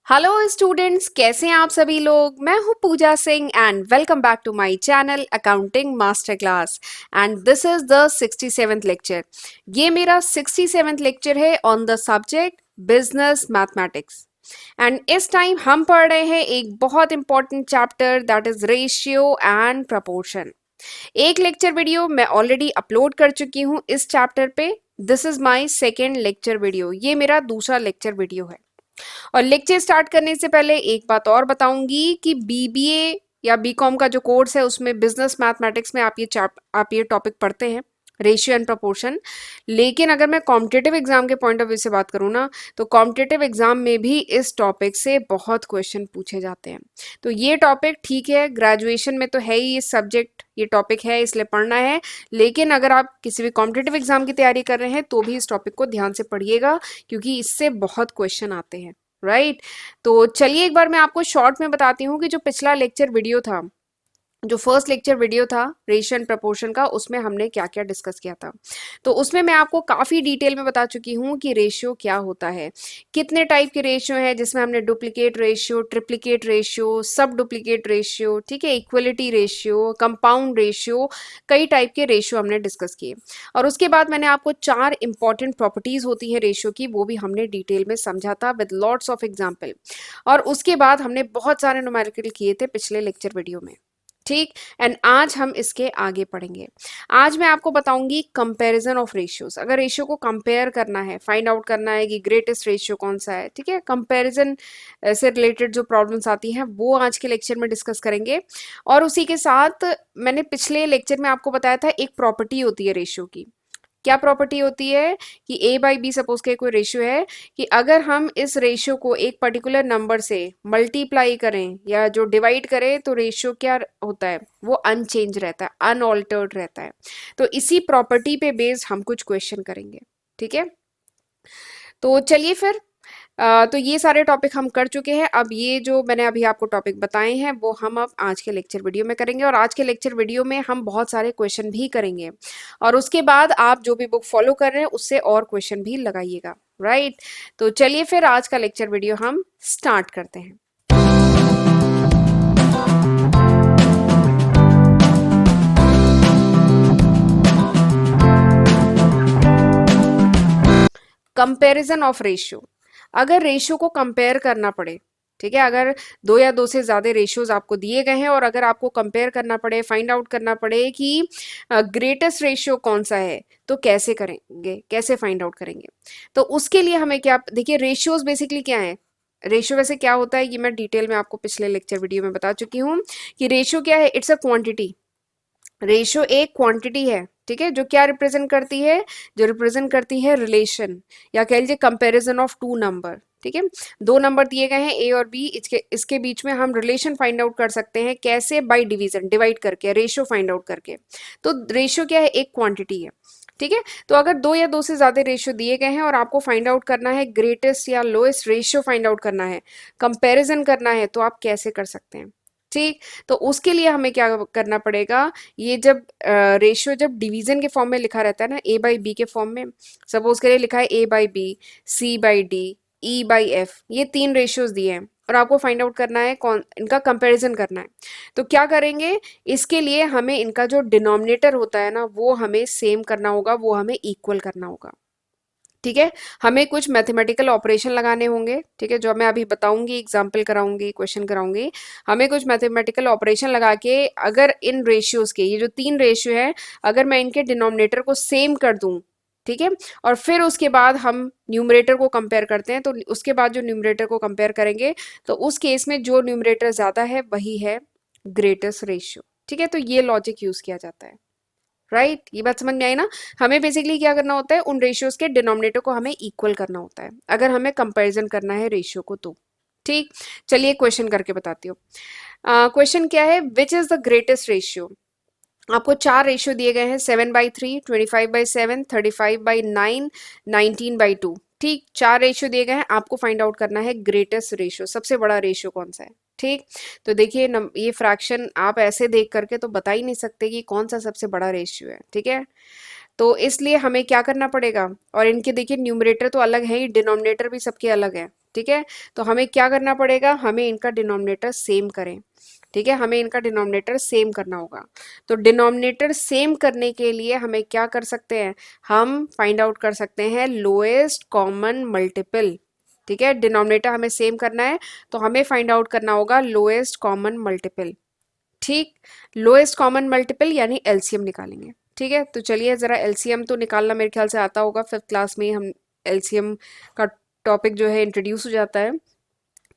Hello students, कैसे हैं आप सभी लोग। मैं हूं Pooja Singh and welcome back to my channel accounting master class. And this is the 67th lecture. ये मेरा 67th लेक्चर है on the subject business mathematics. And इस टाइम हम पढ़ रहे हैं एक बहुत important chapter, that is ratio and proportion. एक लेक्चर वीडियो मैं ऑलरेडी अपलोड कर चुकी हूं इस चैप्टर पे। This is my second lecture video, ये मेरा दूसरा लेक्चर वीडियो है। और लेक्चर स्टार्ट करने से पहले एक बात और बताऊंगी कि बीबीए या बीकॉम का जो कोर्स है उसमें बिजनेस मैथमेटिक्स में आप ये टॉपिक पढ़ते हैं, रेशियो एंड प्रोपोर्शन। लेकिन अगर मैं कॉम्पिटेटिव एग्जाम के पॉइंट ऑफ व्यू से बात करूँ ना, तो कॉम्पिटेटिव एग्जाम में भी इस टॉपिक से बहुत क्वेश्चन पूछे जाते हैं। तो ये टॉपिक ठीक है, ग्रेजुएशन में तो है ही ये सब्जेक्ट, ये टॉपिक है इसलिए पढ़ना है। लेकिन अगर आप किसी भी कॉम्पिटेटिव एग्जाम की तैयारी कर रहे हैं तो भी इस टॉपिक को ध्यान से पढ़िएगा, क्योंकि इससे बहुत क्वेश्चन आते हैं। राइट। तो चलिए एक बार मैं आपको शॉर्ट में बताती हूँ कि जो पिछला लेक्चर वीडियो था, जो फर्स्ट लेक्चर वीडियो था रेशियो एंड प्रपोर्शन का, उसमें हमने क्या क्या डिस्कस किया था। तो उसमें मैं आपको काफ़ी डिटेल में बता चुकी हूँ कि रेशियो क्या होता है, कितने टाइप के रेशियो हैं, जिसमें हमने डुप्लीकेट रेशियो, ट्रिप्लीकेट रेशियो, सब डुप्लीकेट रेशियो, ठीक है, इक्वलिटी रेशियो, कंपाउंड रेशियो, कई टाइप के रेशियो हमने डिस्कस किए। और उसके बाद मैंने आपको 4 इंपॉर्टेंट प्रॉपर्टीज़ होती हैं रेशियो की, वो भी हमने डिटेल में समझा था विद लॉट्स ऑफ एग्जाम्पल। और उसके बाद हमने बहुत सारे न्यूमेरिकल किए थे पिछले लेक्चर वीडियो में। ठीक। एंड आज हम इसके आगे पढ़ेंगे। आज मैं आपको बताऊंगी कंपैरिजन ऑफ रेशियोज। अगर रेशियो को कंपेयर करना है, फाइंड आउट करना है कि ग्रेटेस्ट रेशियो कौन सा है, ठीक है, कंपैरिजन से रिलेटेड जो प्रॉब्लम्स आती हैं वो आज के लेक्चर में डिस्कस करेंगे। और उसी के साथ मैंने पिछले लेक्चर में आपको बताया था एक प्रॉपर्टी होती है रेशियो की। क्या प्रॉपर्टी होती है कि ए बाई बी सपोज के कोई रेशियो है, कि अगर हम इस रेशियो को एक पर्टिकुलर नंबर से मल्टीप्लाई करें या जो डिवाइड करें तो रेशियो क्या होता है, वो अनचेंज रहता है, अनऑल्टर्ड रहता है। तो इसी प्रॉपर्टी पे बेस्ड हम कुछ क्वेश्चन करेंगे। ठीक है, तो चलिए फिर। तो ये सारे टॉपिक हम कर चुके हैं। अब ये जो मैंने अभी आपको टॉपिक बताए हैं वो हम अब आज के लेक्चर वीडियो में करेंगे, और आज के लेक्चर वीडियो में हम बहुत सारे क्वेश्चन भी करेंगे। और उसके बाद आप जो भी बुक फॉलो कर रहे हैं उससे और क्वेश्चन भी लगाइएगा। राइट। तो चलिए फिर आज का लेक्चर वीडियो हम स्टार्ट करते हैं। Comparison of ratio. अगर रेशियो को कंपेयर करना पड़े, ठीक है, अगर दो या दो से ज्यादा रेशियोज आपको दिए गए हैं और अगर आपको कंपेयर करना पड़े, फाइंड आउट करना पड़े कि ग्रेटेस्ट रेशियो कौन सा है, तो कैसे करेंगे, कैसे फाइंड आउट करेंगे। तो उसके लिए हमें क्या, देखिए रेशियोज बेसिकली क्या है। रेशियो वैसे क्या होता है ये मैं डिटेल में आपको पिछले लेक्चर वीडियो में बता चुकी हूँ कि रेशियो क्या है। It's a quantity. रेशियो एक क्वांटिटी है, ठीक है, जो क्या रिप्रेजेंट करती है, जो रिप्रेजेंट करती है रिलेशन, या कह लीजिए कंपैरिजन ऑफ टू नंबर। ठीक है, दो नंबर दिए गए हैं ए और बी, इसके इसके बीच में हम रिलेशन फाइंड आउट कर सकते हैं कैसे, बाय डिवीजन, डिवाइड करके, रेशियो फाइंड आउट करके। तो रेशियो क्या है, एक क्वांटिटी है। ठीक है, तो अगर दो या दो से ज्यादा रेशियो दिए गए हैं और आपको फाइंड आउट करना है ग्रेटेस्ट या लोएस्ट रेशियो फाइंड आउट करना है, कंपैरिजन करना है, तो आप कैसे कर सकते हैं। ठीक। तो उसके लिए हमें क्या करना पड़ेगा, ये जब रेशियो जब डिवीजन के फॉर्म में लिखा रहता है ना, ए बाई बी के फॉर्म में, सपोज करिए लिखा है A by B, C by D, E by F, ये तीन रेशियोज दिए हैं और आपको फाइंड आउट करना है कौन, इनका कंपैरिजन करना है। तो क्या करेंगे, इसके लिए हमें इनका जो डिनोमिनेटर होता है ना वो हमें सेम करना होगा, वो हमें इक्वल करना होगा। ठीक है, हमें कुछ मैथमेटिकल ऑपरेशन लगाने होंगे, ठीक है, जो मैं अभी बताऊंगी, एग्जाम्पल कराऊंगी, क्वेश्चन कराऊंगी। हमें कुछ मैथमेटिकल ऑपरेशन लगा के अगर इन रेशियोज के, ये जो तीन रेशियो है, अगर मैं इनके डिनोमिनेटर को सेम कर दूं, ठीक है, और फिर उसके बाद हम न्यूमरेटर को कंपेयर करते हैं, तो उसके बाद जो न्यूमरेटर को कंपेयर करेंगे तो उस केस में जो न्यूमरेटर ज्यादा है वही है ग्रेटेस्ट रेशियो। ठीक है, तो ये लॉजिक यूज किया जाता है। राइट, ये बात समझ में आई ना। हमें बेसिकली क्या करना होता है, उन रेशियोज के डिनोमिनेटर को हमें इक्वल करना होता है अगर हमें कंपैरिजन करना है रेशियो को तो। ठीक। चलिए क्वेश्चन करके बताती हूँ। क्वेश्चन क्या है, which is the greatest ratio. आपको चार रेशियो दिए गए हैं, 7/3, 25/7, 35/9, 19/2। ठीक, चार रेशियो दिए गए हैं, आपको फाइंड आउट करना है ग्रेटेस्ट रेशियो, सबसे बड़ा रेशियो कौन सा है। ठीक। तो देखिए ये फ्रैक्शन आप ऐसे देख करके तो बता ही नहीं सकते कि कौन सा सबसे बड़ा रेशियो है। ठीक है, तो इसलिए हमें क्या करना पड़ेगा, और इनके देखिए न्यूमरेटर तो अलग है ही, डिनोमिनेटर भी सबके अलग है। ठीक है, तो हमें क्या करना पड़ेगा, हमें इनका डिनोमिनेटर सेम करें। ठीक है, हमें इनका डिनोमिनेटर सेम करना होगा। तो डिनोमिनेटर सेम करने के लिए हमें क्या कर सकते हैं, हम फाइंड आउट कर सकते हैं लोएस्ट कॉमन मल्टीपल। ठीक है, डिनोमिनेटर हमें सेम करना है तो हमें फाइंड आउट करना होगा लोएस्ट कॉमन मल्टीपल। ठीक, लोएस्ट कॉमन मल्टीपल यानी एलसीएम निकालेंगे। ठीक है, तो चलिए ज़रा एलसीएम तो निकालना मेरे ख्याल से आता होगा, फिफ्थ क्लास में ही हम एलसीएम का टॉपिक जो है इंट्रोड्यूस हो जाता है।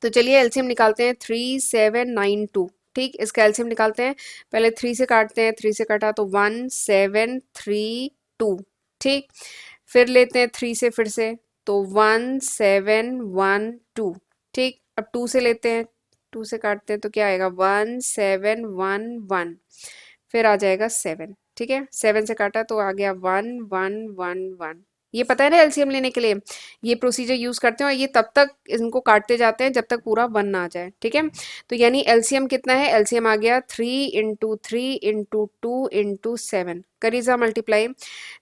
तो चलिए एलसीएम निकालते हैं, 3792। ठीक, इसका एलसीएम निकालते हैं, पहले 3 से काटते हैं, 3 से काटा तो 1732। ठीक, फिर लेते हैं 3 से फिर से, तो 1712। ठीक, अब 2 से लेते हैं, 2 से काटते हैं तो क्या आएगा 1711। फिर आ जाएगा 7। ठीक है, 7 से काटा तो आ गया 1111। ये पता है ना एलसीएम लेने के लिए ये प्रोसीजर यूज करते हैं, और ये तब तक इनको काटते जाते हैं जब तक पूरा 1 ना आ जाए। ठीक है, तो यानी एलसीएम कितना है, एलसीएम आ गया 3 × 3 × 2 × 7। करिए जा मल्टीप्लाई,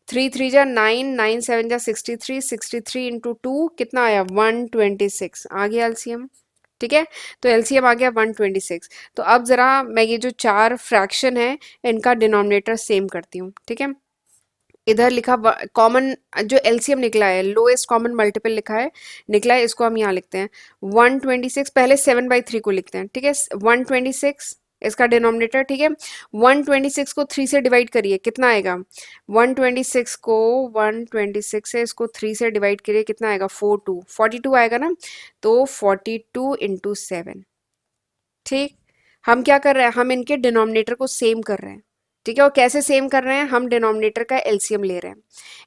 3 3 जा 9, 9 7 जा 63, 63 × 2 कितना आया 126, आ गया एलसीएम। ठीक है, तो एलसीएम आ गया 126। तो अब जरा मैं ये जो चार फ्रैक्शन है इनका डिनोमिनेटर सेम करती हूँ। ठीक है, इधर लिखा कॉमन जो एलसीएम निकला है, लोएस्ट कॉमन मल्टीपल लिखा है, निकला है, इसको हम यहाँ लिखते हैं 126। पहले 7/3 को लिखते हैं। ठीक है, 126 इसका डिनोमिनेटर। ठीक है, 126 को 3 से डिवाइड करिए, कितना आएगा 126 को 126 से इसको 3 से डिवाइड करिए, कितना आएगा 42 आएगा ना, तो 42 × 7। ठीक, हम क्या कर रहे हैं, हम इनके डिनोमिनेटर को सेम कर रहे हैं। ठीक है, और कैसे सेम कर रहे हैं, हम डिनोमिनेटर का एलसीएम ले रहे हैं।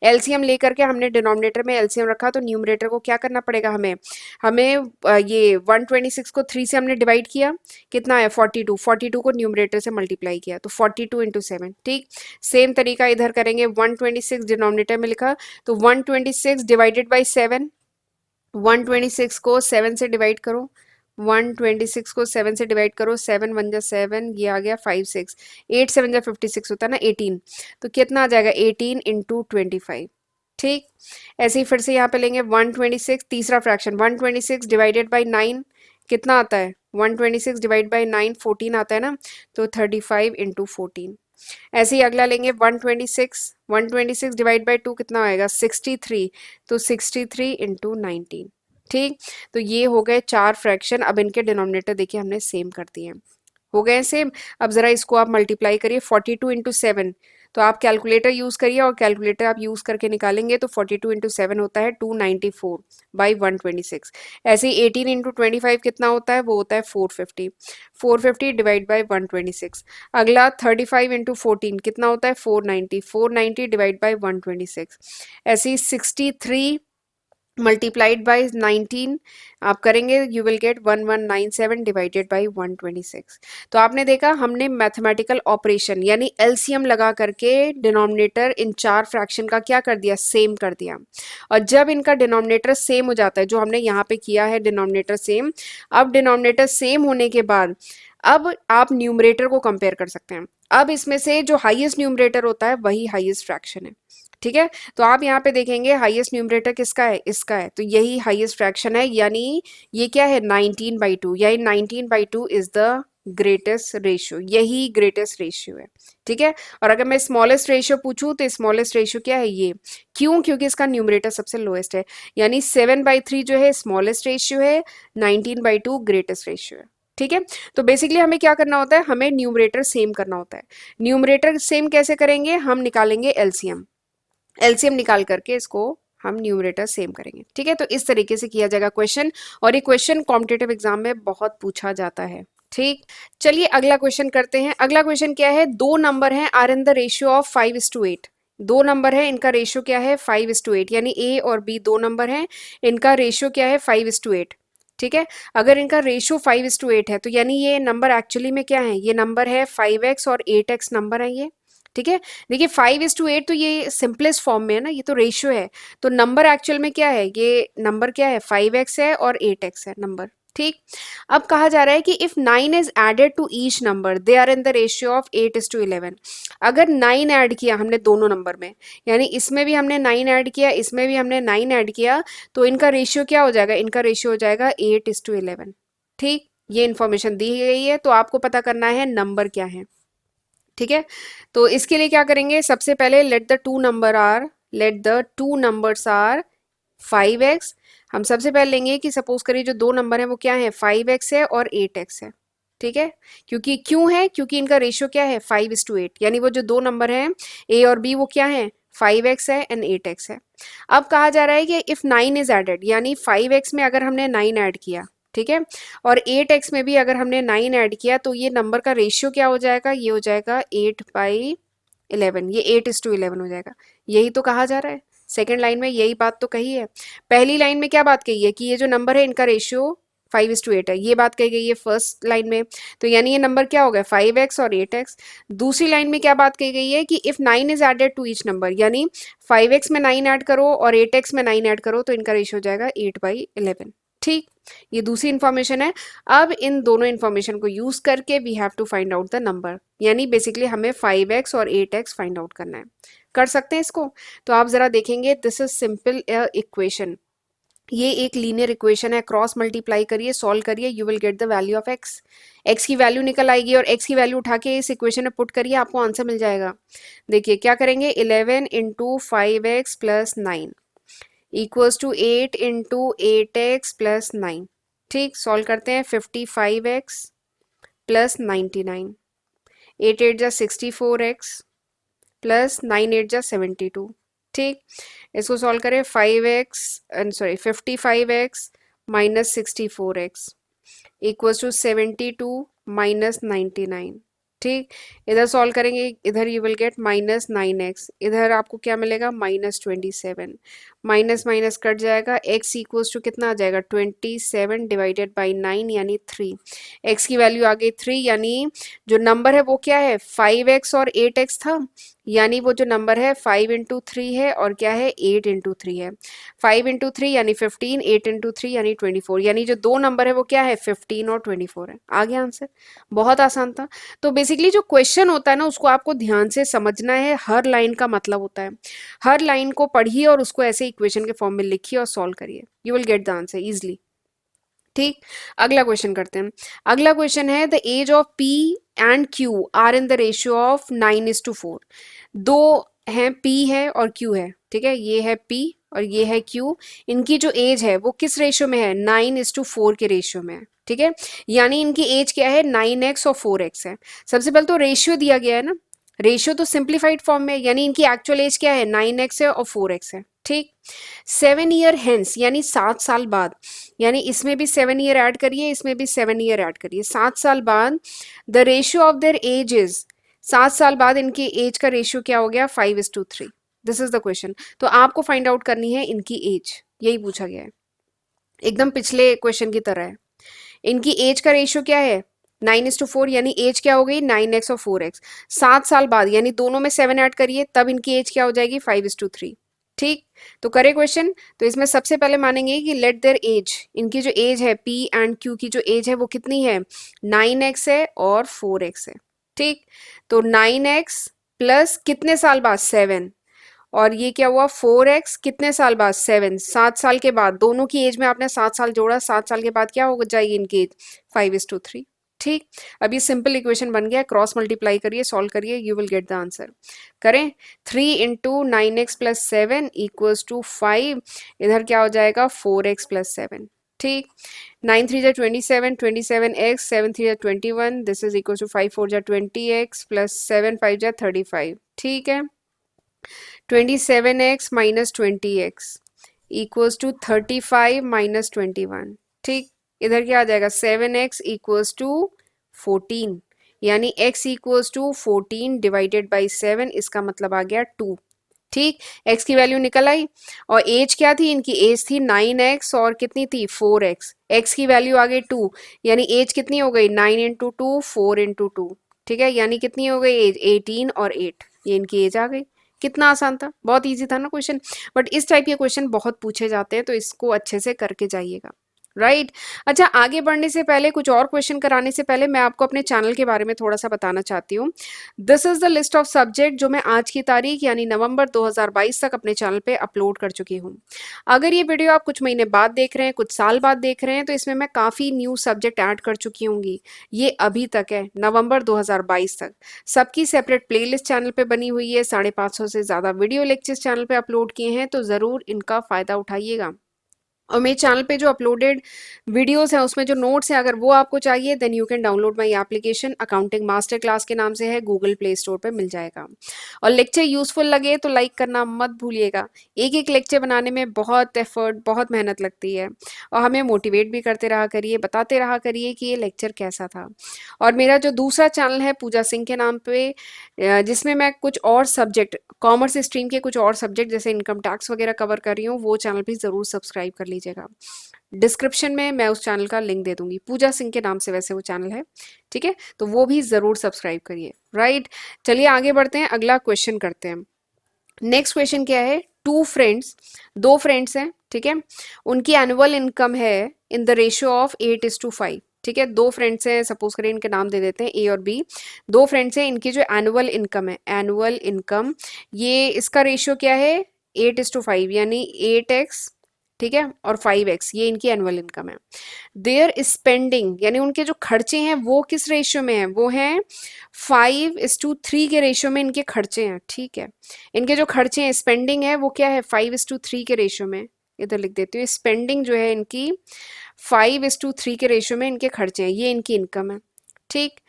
एलसीएम लेकर के हमने डिनोमिनेटर में एलसीएम रखा, तो न्यूमरेटर को क्या करना पड़ेगा हमें, हमें ये 126 को 3 से हमने डिवाइड किया, कितना आया 42, 42 को न्यूमरेटर से मल्टीप्लाई किया, तो 42 × 7। ठीक, सेम तरीका इधर करेंगे, 126 डिनोमिनेटर में लिखा, तो 126 डिवाइडेड बाई 7, 126 को 7 से डिवाइड करो, 126 को 7 से डिवाइड करो, 7 1 जा 7, ये आ गया 5 6, 8 7 जा 56 होता है ना 18, तो कितना आ जाएगा 18 × 25। ठीक, ऐसे ही फिर से यहाँ पे लेंगे 126, तीसरा फ्रैक्शन 126 डिवाइडेड बाई 9 कितना आता है, 126 डिवाइड बाई 9 14 आता है ना, तो 35 × 14। ऐसे ही अगला लेंगे 126, 126 डिवाइड बाई 2 कितना आएगा 63, तो 63 × 19। ठीक, तो ये हो गए चार फ्रैक्शन। अब इनके डिनोमिनेटर देखिए हमने सेम कर दिए हैं, हो गए सेम। अब जरा इसको आप मल्टीप्लाई करिए, 42 × 7, तो आप कैलकुलेटर यूज करिए, और कैलकुलेटर आप यूज करके निकालेंगे तो 42 × 7 होता है 294 बाई 126। ऐसे ही 18 × 25 कितना होता है, वो होता है 450, 450 डिवाइड बाई 126। अगला 35 × 14 कितना होता है 490, 490 डिवाइड बाई 126। ऐसे ही 63 मल्टीप्लाइड बाई 19 आप करेंगे, you will gate 1197 divided by 126। तो आपने देखा हमने मैथमेटिकल ऑपरेशन यानी एलसीएम लगा करके डिनोमिनेटर इन चार फ्रैक्शन का क्या कर दिया, सेम कर दिया। और जब इनका डिनोमिनेटर सेम हो जाता है, जो हमने यहाँ पे किया है डिनोमिनेटर सेम, अब डिनोमिनेटर सेम होने के बाद अब आप न्यूमरेटर को कंपेयर कर सकते हैं। अब इसमें से जो हाईएस्ट न्यूमरेटर होता है वही हाईएस्ट फ्रैक्शन है। ठीक है, तो आप यहाँ पे देखेंगे हाईएस्ट न्यूमरेटर किसका है, इसका है, तो यही हाईएस्ट फ्रैक्शन है, यानी ये क्या है 19/2, यानी 19/2 इज द ग्रेटेस्ट रेशियो, यही ग्रेटेस्ट रेशियो है। ठीक है, और अगर मैं स्मॉलेस्ट रेशियो पूछूं तो स्मॉलेस्ट रेशियो क्या है ये, क्यों, क्योंकि इसका न्यूमरेटर सबसे लोएस्ट है, यानी 7/3 जो है स्मॉलेस्ट रेशियो है, 19/2 ग्रेटेस्ट रेशियो है। ठीक है, तो बेसिकली हमें क्या करना होता है, हमें न्यूमरेटर सेम करना होता है। न्यूमरेटर सेम कैसे करेंगे, हम निकालेंगे एलसीएम, एलसीएम निकाल करके इसको हम न्यूमरेटर सेम करेंगे। ठीक है, तो इस तरीके से किया जाएगा क्वेश्चन, और ये क्वेश्चन कॉम्पिटेटिव एग्जाम में बहुत पूछा जाता है। ठीक, चलिए अगला क्वेश्चन करते हैं। अगला क्वेश्चन क्या है, दो नंबर हैं are in the ratio of 5:8। दो नंबर है, इनका रेशियो क्या है 5:8, यानी ए और बी दो नंबर हैं, इनका रेशियो क्या है 5:8। ठीक है, अगर इनका रेशियो 5:8 है तो यानी ये नंबर एक्चुअली में क्या है, ये नंबर है 5x और 8x नंबर है ये। ठीक है, देखिए 5:8 तो ये सिंपलेस्ट फॉर्म में है ना, ये तो रेशियो है, तो नंबर एक्चुअल में क्या है, ये नंबर क्या है 5x है और 8x है नंबर। ठीक। अब कहा जा रहा है कि if 9 is added to each number they are in the ratio of 8:11। अगर 9 ऐड किया हमने दोनों नंबर में, यानी इसमें भी हमने 9 ऐड किया, इसमें भी हमने 9 ऐड किया, तो इनका रेशियो क्या हो जाएगा, इनका रेशियो हो जाएगा 8:11। ठीक, ये इंफॉर्मेशन दी गई है, तो आपको पता करना है नंबर क्या है। ठीक है, तो इसके लिए क्या करेंगे, सबसे पहले let the two numbers are 5x। हम सबसे पहले लेंगे कि सपोज करिए जो दो नंबर है वो क्या है, 5x है और 8x है। ठीक है, क्योंकि क्यों है, क्योंकि इनका रेशियो क्या है, 5:8, यानी वो जो दो नंबर हैं a और b वो क्या है, 5x है एंड 8x है। अब कहा जा रहा है कि इफ 9 इज एडेड, यानी 5x में अगर हमने 9 ऐड किया, ठीक है, और 8x में भी अगर हमने 9 ऐड किया, तो ये नंबर का रेशियो क्या हो जाएगा, ये हो जाएगा 8/11, ये 8:11 हो जाएगा। यही तो कहा जा रहा है, सेकेंड लाइन में यही बात तो कही है। पहली लाइन में क्या बात कही है कि ये जो नंबर है इनका रेशियो 5:8 है, ये बात कही गई है फर्स्ट लाइन में, तो यानी ये नंबर क्या हो गया, 5x और 8x। दूसरी लाइन में क्या बात कही गई है कि if 9 is added to each number, यानी 5x में 9 ऐड करो और 8x में 9 ऐड करो, तो इनका रेशियो हो जाएगा 8/11। ठीक, ये दूसरी इंफॉर्मेशन है। अब इन दोनों इंफॉर्मेशन को यूज करके we have to find out the number, यानी बेसिकली हमें 5x और 8x फाइंड आउट करना है। कर सकते हैं इसको, तो आप जरा देखेंगे, दिस इज सिंपल इक्वेशन, ये एक लीनियर इक्वेशन है, क्रॉस मल्टीप्लाई करिए, सॉल्व करिए, you will get the value of x. X की वैल्यू निकल आएगी और एक्स की वैल्यू उठा के इस इक्वेशन में पुट करिए, आपको आंसर मिल जाएगा। देखिए क्या करेंगे, 11 into 5x plus 9 equals to 8 into 8x plus 9। ठीक, सॉल्व करते हैं, 55x प्लस 99, 8 8 जा 64x प्लस 9 8 जा 72। ठीक, इसको सॉल्व करें, 55x minus 64x equals to 72 minus 99। ठीक, इधर सॉल्व करेंगे, इधर यू विल गेट -9x, इधर आपको क्या मिलेगा, -27, माइनस माइनस कट जाएगा, x इक्वल्स टू कितना आ जाएगा, 27 डिवाइडेड बाई 9 यानी 3। x की वैल्यू आ गई 3, यानी जो नंबर है वो क्या है, 5x और 8x था, यानी वो जो नंबर है 5 इंटू 3 है और क्या है, 8 इंटू 3 है। 5 इंटू 3 यानी 15, 8 इंटू 3 यानी 24, यानी जो दो नंबर है वो क्या है, 15 और 24 है। आ गया आंसर, बहुत आसान था। तो बेसिकली जो क्वेश्चन होता है ना, उसको आपको ध्यान से समझना है, हर लाइन का मतलब होता है। हर लाइन को पढ़िए और उसको ऐसे इक्वेशन के फॉर्म में लिखिए और सॉल्व करिए, you will get the answer easily. ठीक, अगला क्वेश्चन करते हैं। अगला क्वेश्चन है, the age of P and Q are in the ratio of 9:4। दो हैं, P है और Q है, ठीक है, ये है P और ये है Q। इनकी जो एज है वो किस रेशियो में है, 9:4 के रेशियो में है। ठीक है, यानी इनकी एज क्या है, 9x और 4x है। सबसे पहले तो रेशियो दिया गया है ना, रेशियो तो सिंप्लीफाइड फॉर्म में है, यानी इनकी एक्चुअल एज क्या है, 9x है और 4x है। ठीक, 7 ईयर हेंस, यानी 7 साल बाद, यानी इसमें भी 7 ईयर ऐड करिए, इसमें भी 7 ईयर ऐड करिए, 7 साल बाद the ratio of their age is, 7 साल बाद इनकी एज का रेशियो क्या हो गया, 5:3। This is the question. तो आपको फाइंड आउट करनी है इनकी एज, यही पूछा गया है, एकदम पिछले क्वेश्चन की तरह है। इनकी एज का रेशियो क्या है, 9:4, यानी एज क्या हो गई, 9x और 4x। 7 साल बाद, यानी दोनों में 7 ऐड करिए, तब इनकी एज क्या हो जाएगी, 5:3। ठीक, तो करे क्वेश्चन, तो इसमें सबसे पहले मानेंगे कि लेट देयर एज, इनकी जो एज है P एंड Q की जो एज है वो कितनी है, 9x है और 4x है। ठीक, तो 9x प्लस कितने साल बाद, 7, और ये क्या हुआ, 4x कितने साल बाद, 7, 7 साल के बाद, दोनों की एज में आपने 7 साल जोड़ा, 7 साल के बाद क्या हो जाएगी इनकी एज, 5:3। ठीक, अब ये सिंपल इक्वेशन बन गया, क्रॉस मल्टीप्लाई करिए, सॉल्व करिए, you will get the answer. करें, 3 into 9x plus 7 equals to 5, इधर क्या हो जाएगा, 4x प्लस 7। ठीक, 9 3 जा 27, 27x, 7 3 जा 21, दिस इज इक्वल टू 5 4 जा 20x प्लस 7 5 जा 35। ठीक है, 27x minus 20x equals to 35 minus 21। ठीक, इधर क्या आ जाएगा, 7x इक्वल्स टू 14, यानी x equals to 14 divided by 7, इसका मतलब आ गया 2। ठीक, x की वैल्यू निकल आई, और एज क्या थी, इनकी एज थी 9x और कितनी थी, 4x, x की वैल्यू आ गई 2, यानी एज कितनी हो गई, 9 इंटू 2 4 इंटू 2। ठीक है, यानी कितनी हो गई एज, 18 और 8, ये इनकी एज आ गई। कितना आसान था, बहुत इजी था ना क्वेश्चन, बट इस टाइप के क्वेश्चन बहुत पूछे जाते हैं, तो इसको अच्छे से करके जाइएगा। राइट। अच्छा, आगे बढ़ने से पहले, कुछ और क्वेश्चन कराने से पहले मैं आपको अपने चैनल के बारे में थोड़ा सा बताना चाहती हूँ। This is the list of subject जो मैं आज की तारीख यानी नवंबर 2022 तक अपने चैनल पे अपलोड कर चुकी हूँ। अगर ये वीडियो आप कुछ महीने बाद देख रहे हैं, कुछ साल बाद देख रहे हैं, तो इसमें मैं काफ़ी न्यू सब्जेक्ट ऐड कर चुकी होंगी। ये अभी तक है, नवंबर 2022 तक। सबकी सेपरेट प्लेलिस्ट चैनल पे बनी हुई है, 550 से ज़्यादा वीडियो लेक्चर्स चैनल पे अपलोड किए हैं, तो ज़रूर इनका फ़ायदा उठाइएगा। और मेरे चैनल पे जो अपलोडेड वीडियोस हैं उसमें जो नोट्स हैं, अगर वो आपको चाहिए then you can download my application, accounting master class के नाम से है, गूगल प्ले स्टोर पे मिल जाएगा। और लेक्चर यूजफुल लगे तो लाइक करना मत भूलिएगा। एक एक लेक्चर बनाने में बहुत एफर्ट, बहुत मेहनत लगती है, और हमें मोटिवेट भी करते रहा करिए, बताते रहा करिए कि ये लेक्चर कैसा था। और मेरा जो दूसरा चैनल है पूजा सिंह के नाम पे, जिसमें मैं कुछ और सब्जेक्ट, कॉमर्स स्ट्रीम के कुछ और सब्जेक्ट जैसे इनकम टैक्स वगैरह कवर कर रही हूँ, वो चैनल भी ज़रूर सब्सक्राइब कर लीजिएगा। डिस्क्रिप्शन में मैं उस चैनल का लिंक दे दूंगी, पूजा सिंह के नाम से वैसे वो चैनल है, ठीक है, तो वो भी ज़रूर सब्सक्राइब करिए। राइट, चलिए आगे बढ़ते हैं, अगला क्वेश्चन करते हैं। नेक्स्ट क्वेश्चन क्या है, टू फ्रेंड्स, दो फ्रेंड्स हैं, ठीक है, उनकी एनुअल इनकम है इन द रेशियो ऑफ 8:5, ठीक है। दो फ्रेंड्स हैं, सपोज करें इनके नाम दे देते हैं ए और बी। दो फ्रेंड्स हैं, इनकी जो एनुअल इनकम है, एनुअल इनकम, ये इसका रेशियो क्या है, 8:5, यानी 8x, ठीक है, और 5x, ये इनकी एनुअल इनकम है। देयर स्पेंडिंग, यानी उनके जो खर्चे हैं वो किस रेशियो में है, वो हैं 5:3 के रेशियो में इनके खर्चे हैं, ठीक है। इनके जो खर्चे हैं, स्पेंडिंग है, वो क्या है, 5:3 के रेशियो में। इधर लिख देती हूँ, स्पेंडिंग जो है इनकी 5:3 के रेशियो में इनके खर्चे हैं, ये इनकी इनकम है, ठीक।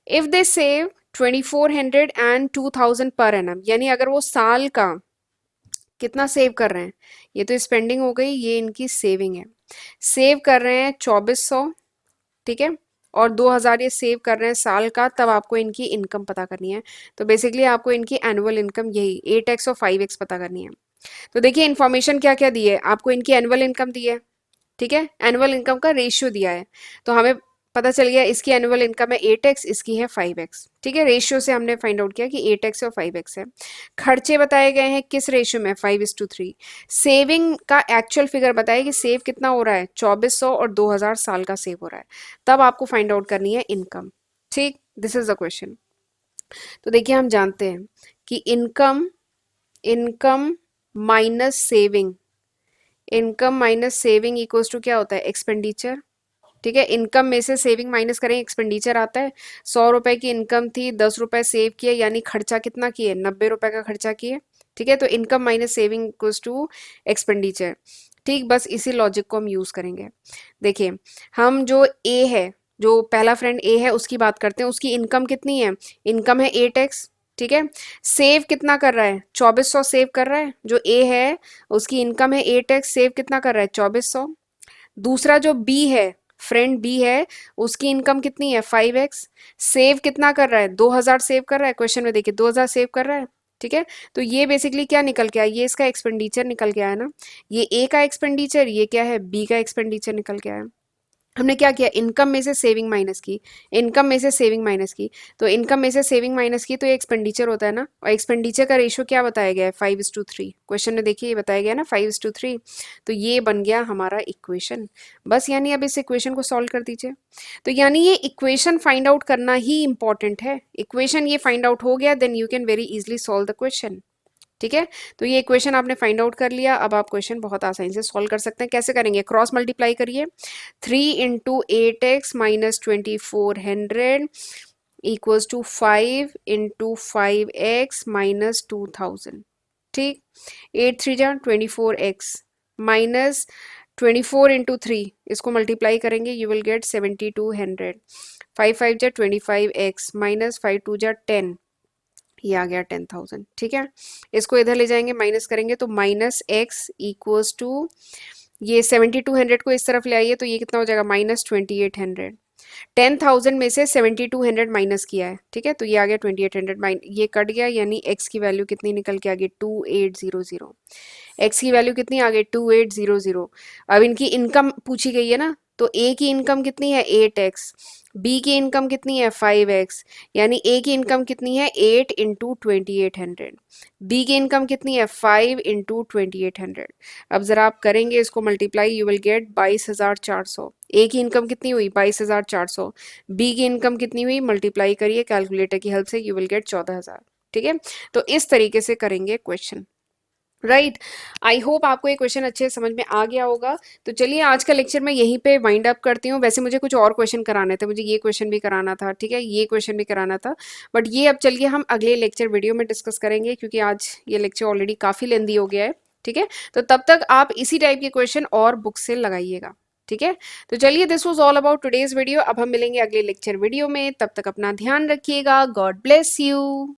If they save 2400 and 2000 per annum, यानी अगर वो साल का कितना सेव कर रहे हैं, ये तो स्पेंडिंग हो गई, ये इनकी सेविंग है। सेव कर रहे हैं 2400, ठीक है, और 2000 ये सेव कर रहे हैं साल का, तब आपको इनकी इनकम पता करनी है। तो बेसिकली आपको इनकी एनुअल इनकम यही 8x और 5x पता करनी है। तो देखिए इन्फॉर्मेशन क्या क्या दी है आपको, इनकी एनुअल इनकम दी है, ठीक है, एनुअल इनकम का रेशियो दिया है, तो हमें पता चल गया इसकी एनुअल इनकम है 8x, इसकी है 5x, ठीक है। रेशियो से हमने फाइंड आउट किया कि 8x और 5x है। खर्चे बताए गए हैं किस रेशियो में, 5:3। सेविंग का एक्चुअल फिगर बताया कि सेव कितना हो रहा है, 2400 और 2000 साल का सेव हो रहा है, तब आपको फाइंड आउट करनी है इनकम, ठीक। This is the question. तो देखिए हम जानते हैं कि income, income minus saving, income minus saving equals to क्या होता है, एक्सपेंडिचर, ठीक है। इनकम में से सेविंग माइनस करें, एक्सपेंडिचर आता है। 100 रुपए की इनकम थी, 10 रुपए सेव किए, यानी खर्चा कितना किए, 90 रुपए का खर्चा किए, ठीक है। तो income minus saving equals to expenditure, ठीक। बस इसी लॉजिक को हम यूज करेंगे। देखिए हम जो ए है, जो पहला फ्रेंड ए है उसकी बात करते हैं, उसकी इनकम कितनी है, इनकम है 8x, ठीक है। सेव कितना कर रहा है, 2400 सेव कर रहा है, जो ए है उसकी इनकम है 8x, सेव कितना कर रहा है, 2400। दूसरा जो बी है, फ्रेंड बी है, उसकी इनकम कितनी है, 5x, सेव कितना कर रहा है, 2000 सेव कर रहा है, क्वेश्चन में देखिए 2000 सेव कर रहा है, ठीक है। तो ये बेसिकली क्या निकल के आया, ये इसका एक्सपेंडिचर निकल के आया ना, ये ए का एक्सपेंडिचर, ये क्या है, बी का एक्सपेंडिचर निकल के आया। हमने क्या किया, इनकम में से सेविंग माइनस की, इनकम में से सेविंग माइनस की, तो इनकम में से सेविंग माइनस की, तो ये एक्सपेंडिचर होता है ना, और एक्सपेंडिचर का रेशियो क्या बताया गया है, 5:3, क्वेश्चन में देखिए ये बताया गया है ना 5:3, तो ये बन गया हमारा इक्वेशन। बस यानी अब इस इक्वेशन को सॉल्व कर दीजिए। तो यानी ये इक्वेशन फाइंड आउट करना ही इंपॉर्टेंट है, इक्वेशन ये फाइंड आउट हो गया then you can very easily solve the question, ठीक है। तो ये इक्वेशन आपने फाइंड आउट कर लिया, अब आप क्वेश्चन बहुत आसानी से सॉल्व कर सकते हैं। कैसे करेंगे, क्रॉस मल्टीप्लाई करिए, 3 × 8x - 2400 इक्वल्स टू 5 × 5x - 2000, ठीक। 8×3 = 24x माइनस 24 × 3, इसको मल्टीप्लाई करेंगे you will gate 7200, 5×5 = 25x minus 5×2 = 10, ये आ गया 10,000, ठीक है। इसको इधर ले जाएंगे, माइनस करेंगे तो माइनस एक्स इक्वल्स टू, ये 7200 को इस तरफ ले आइए तो ये कितना हो जाएगा, -2800। 10,000 में से 7200 माइनस किया है, ठीक है, तो ये आ गया 2800, ये कट गया, यानी एक्स की वैल्यू कितनी निकल के आ गई, 2800। एक्स की वैल्यू कितनी आ गई, 2800। अब इनकी इनकम पूछी गई है ना, तो ए की इनकम कितनी है 8x, बी की इनकम कितनी है 5x, यानी ए की इनकम कितनी है 8 इंटू 2800, बी की इनकम कितनी है 5 इंटू 2800। अब ज़रा आप करेंगे इसको मल्टीप्लाई, यू विल गेट 22,400। ए की इनकम कितनी हुई 22,400, बी की इनकम कितनी हुई, मल्टीप्लाई करिए कैलकुलेटर की हेल्प से, यू विल गेट 14,000। ठीक है, तो इस तरीके से करेंगे क्वेश्चन। राइट, आई होप आपको ये क्वेश्चन अच्छे से समझ में आ गया होगा। तो चलिए आज का लेक्चर मैं यहीं पे वाइंड अप करती हूँ। वैसे मुझे कुछ और क्वेश्चन कराने थे, मुझे ये क्वेश्चन भी कराना था, ठीक है, ये क्वेश्चन भी कराना था, बट ये अब चलिए हम अगले लेक्चर वीडियो में डिस्कस करेंगे, क्योंकि आज ये लेक्चर ऑलरेडी काफ़ी लेंदी हो गया है। ठीक है, तो तब तक आप इसी टाइप के क्वेश्चन और बुक से लगाइएगा। ठीक है, तो चलिए this was all about today's video. अब हम मिलेंगे अगले लेक्चर वीडियो में, तब तक अपना ध्यान रखिएगा। God bless you.